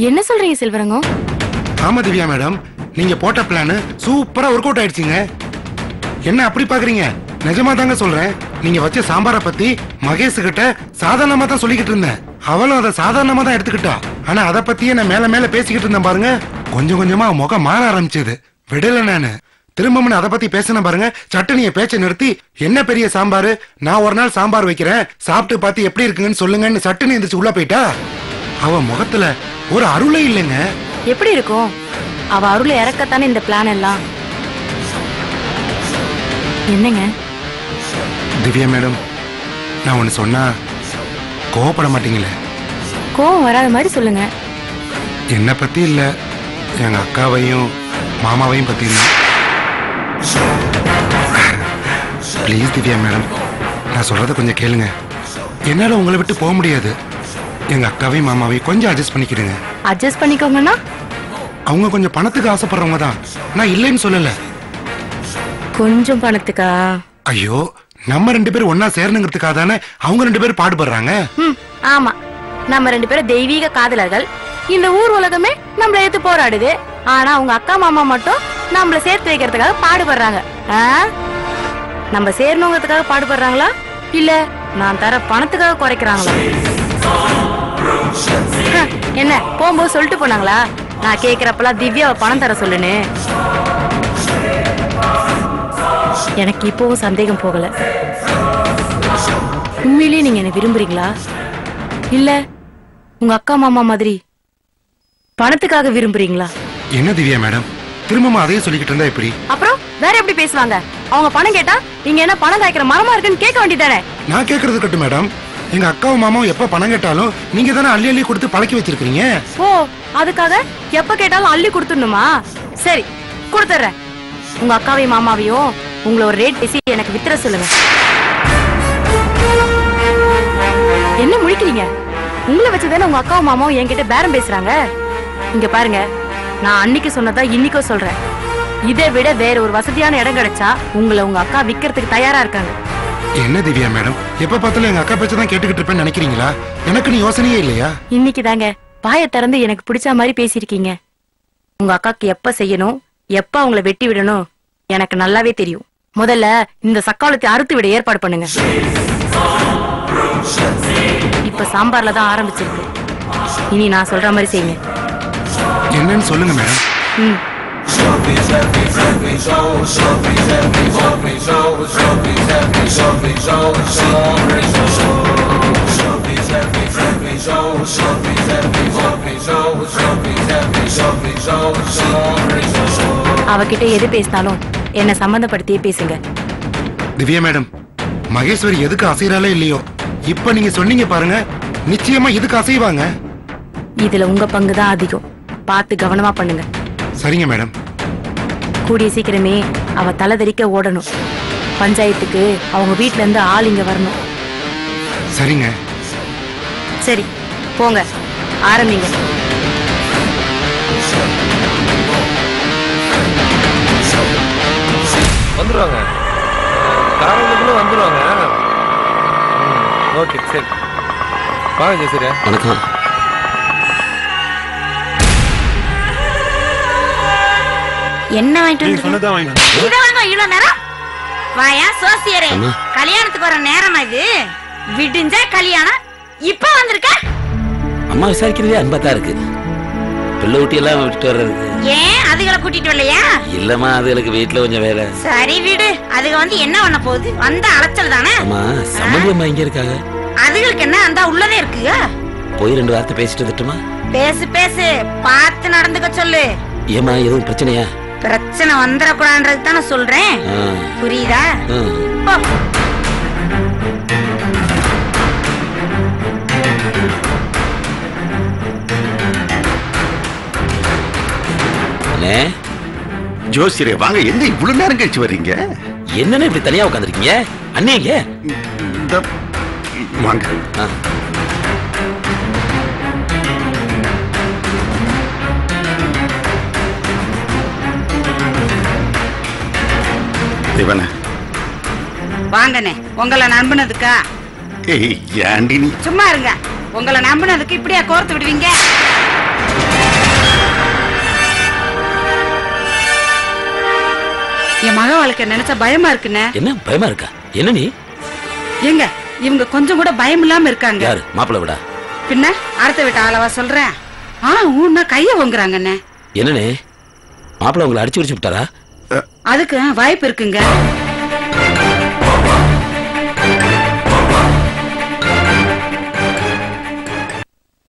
என்ன சொல்றீங்க செல்வரங்கம்? ஆமா திவ்யா மேடம், நீங்க போட்ட பிளான் சூப்பரா ஒர்க் அவுட் ஆயிடுச்சுங்க. என்ன அப்படி பாக்குறீங்க? நிஜமா தாங்க சொல்றேன். நீங்க வச்ச சாம்பாரை பத்தி மகேஷ் கிட்ட சாதாரணமா தான் சொல்லிக்கிட்டு இருந்தேன். அவளும் அதை சாதாரணமா தான் எடுத்துக்கிட்டா. ஆனா அதை பத்தியே நான் மேல மேல பேசிக்கிட்டு இருந்தேன் பாருங்க. கொஞ்சம் கொஞ்சமா முகம் மாற ஆரம்பிச்சது. விடல நானு. திரும்பவும் அதை பத்தி பேசின பாருங்க, சட்டனிய பேச்ச நிறுத்தி என்ன பெரிய சாம்பாரு, நான் ஒரு நாள் சாம்பார் வைக்கிறேன், சாப்பிட்டு பார்த்து எப்படி இருக்குன்னு சொல்லுங்கன்னு சட்டனி எந்திரிச்சு உள்ள போயிட்டா. அவ முகத்துல ஒரு அருளே இல்லைங்க. எப்படி இருக்கும்? அவ அருளை இறக்கத்தானே இந்த பிளான் எல்லாம். என்னங்க திவ்யா மேடம், நான் ஒன்னு சொன்னா கோவப்பட மாட்டீங்களே? கோவம் வராத மாதிரி சொல்லுங்க. என்ன பத்தி இல்ல, எங்க அக்காவையும் மாமாவையும் பத்தி இல்ல. ப்ளீஸ் திவ்யா மேடம், நான் சொல்றத கொஞ்சம் கேளுங்க. என்னால உங்களை விட்டு போக முடியாது. எங்க அக்காவையும் மாமாவையும் கொஞ்சம் அட்ஜஸ்ட் பண்ணிக்கிடுங்க. அட்ஜஸ்ட் பண்ணிக்கோங்கன்னா? அவங்க கொஞ்சம் பணத்துக்கு ஆசைப்படுறவங்க தான், நான் இல்லைன்னு சொல்லல. கொஞ்சம் பணத்துக்கா? ஐயோ, நம்ம 2 பேரும் ஒன்னா சேரணுங்கிறதுக்காக தானே அவங்க 2 பேரும் பாடுபடுறாங்க. ஆமா, நம்ம 2 பேரும் தெய்வீக காதலர்கள். இந்த ஊர் உலகமே நம்மள எடுத்து போராடுது. ஆனா உங்க அக்கா மாமா மட்டும் நம்மள சேர்த்து வைக்கிறதுக்காக பாடுபடுறாங்க. நம்ம சேரணுங்கிறதுக்காக பாடுபடுறாங்களா இல்ல நான் தர பணத்துக்காக குறைக்கிறாங்களா? என்ன போகும்போது சொல்லிட்டு போனாங்களா நான் கேக்குறப்பெல்லாம் திவ்யாவை பணம் தர சொல்லுன்னு? எனக்கு இப்பவும் சந்தேகம் போகல. உண்மையிலேயே நீங்க என்ன விரும்புறீங்களா இல்ல உங்க அக்கா மாமா மாதிரி பணத்துக்காக விரும்புறீங்களா? என்ன திவ்யா மேடம், திரும்பவும் அதையே சொல்லிக்கிட்டு இருந்தா எப்படி? அப்புறம் வேற எப்படி பேசுவாங்க? அவங்க பணம் கேட்டா நீங்க என்ன பணம் காய்க்கிற மரமா இருக்குன்னு கேட்க வேண்டியதானே? நான் கேக்குறது கட்டு மேடம், எங்க அக்காவும் மாமாவும் எப்ப பணம் கேட்டாலும் நீங்க தானே அள்ளி அள்ளி கொடுத்து பழக்கி வச்சிருக்கீங்க. ஓ, அதுக்காக எப்ப கேட்டாலும் அள்ளி கொடுத்துடணுமா? சரி, கொடுத்துறேன். உங்க அக்காவையும் மாமாவையும் உங்களை ஒரு ரேட் பேசி எனக்கு வித்துற சொல்லுங்க. என்ன முழிக்கிறீங்க? உங்களை வச்சுதானே உங்க அக்காவும் மாமாவும் என்கிட்ட பேரம் பேசுறாங்க. இங்க பாருங்க, நான் அன்னைக்கு சொன்னதா இன்னைக்கும் சொல்றேன். இதை விட வேற ஒரு வசதியான இடம் கிடைச்சா உங்களை உங்க அக்கா விக்கிறதுக்கு தயாரா இருக்காங்க. என்ன திவ்யா மேடம், எப்ப பார்த்தாலும் எங்க அக்கா பேச்சதான் கேட்டுக்கிட்டு இருப்பேன்னு நினைக்கிறீங்களா? எனக்கு நீ யோசனையே இல்லையா? இன்னைக்கு தாங்க வாயை திறந்து எனக்கு பிடிச்ச மாதிரி பேசிருக்கீங்க. உங்க அக்காக்கு எப்ப செய்யணும், எப்ப அவங்கள வெட்டி விடணும் எனக்கு நல்லாவே தெரியும். முதல்ல இந்த சக்காலத்தை அறுத்து விட ஏற்பாடு பண்ணுங்க. இப்ப சாம்பார்ல தான் ஆரம்பிச்சிருக்கு. இனி நான் சொல்ற மாதிரி செய்யுங்க. என்னன்னு சொல்லுங்க மேடம். அவகிட்ட எது பேசினாலும் என்ன சம்பந்தப்படுத்தியே பேசுங்க. திவ்யா மேடம், மகேஸ்வரி எதுக்கு அசைறாலே இல்லையோ, இப்ப நீங்க சொன்னீங்க பாருங்க, நிச்சயமா இதுக்கு அசைவாங்க. இதுல உங்க பங்குதான் அதிகம். பார்த்து கவனமா பண்ணுங்க. சரிங்க மேடம். கூடிய சீக்கிரமே அவ தலைதறிக்க ஓடணும். பஞ்சாயத்துக்கு அவங்க வீட்ல இருந்து ஆள் இங்க வரணும். சரிங்க. சரி, போங்க, ஆரம்பிங்க. வந்துருவாங்க, காரணத்துக்குள்ள வந்துருவாங்க. ஓகே, சரி வாங்க ஜெயசூர்யா. வணக்கம். என்ன வாங்கிட்டு இவ்வளவு நேரம் வாயா சோசியரே? கல்யாணத்துக்கு வர நேரமா இது? விடிஞ்சா கல்யாணம், இப்ப வந்திருக்க? அம்மா விசாரிக்கிறதே அன்பா இருக்கு. பிள்ளை ஊட்டி எல்லாம் விட்டுட்டு வர்றது. ஏன் அதுகளை கூட்டிட்டு வரலையா? இல்லம்மா, அதுகளுக்கு வீட்டுல கொஞ்சம் வேலை. சரி விடு, அதுக வந்து என்ன பண்ண போகுது? வந்த அலைச்சல் தானே. அம்மா, சம்மந்தி அம்மா இங்க இருக்காங்க. அதுகளுக்கு என்ன அந்த உள்ளதே இருக்குங்க. போய் 2 வார்த்தை பேசிட்டு வந்துட்டுமா? பேசு பேசு, பார்த்து நடந்துக்க சொல்லு. ஏமா, எதுவும் பிரச்சனையா? பிரச்சனை வந்துடக்கூடாதுன்றதுக்கு தானே சொல்றேன், புரியுதா? ஜோசியரே வாங்க, என்ன இவ்வளவு நேரம் கழிச்சு வர்றீங்க? என்னன்னு இப்படி தனியா உட்காந்துருக்கீங்க? அண்ணேங்க வாங்க. தேவன வாங்கண்ணே, உங்களை நம்பினதுக்கா? ஏய், ஏண்டி நீ சும்மா இருங்க. உங்களை நம்பினதுக்கு இப்படியா கோர்த்து விடுவீங்க? என் மக வாழ்க்கை நினைச்சா பயமா இருக்குண்ணே. என்ன பயமா இருக்கா? என்ன நீ? ஏங்க இவங்க கொஞ்சம் கூட பயம் இல்லாம இருக்காங்க. யாரு? மாப்பிள்ள விடா? பின்ன அடுத்த வீட்டு ஆளவா சொல்றேன். ஊன்னா கைய வாங்குறாங்கண்ணே. என்னண்ணே மாப்பிள்ள உங்களை அடிச்சு விட்டாரா? அதுக்கு வாய்ப்பு இருக்குங்க.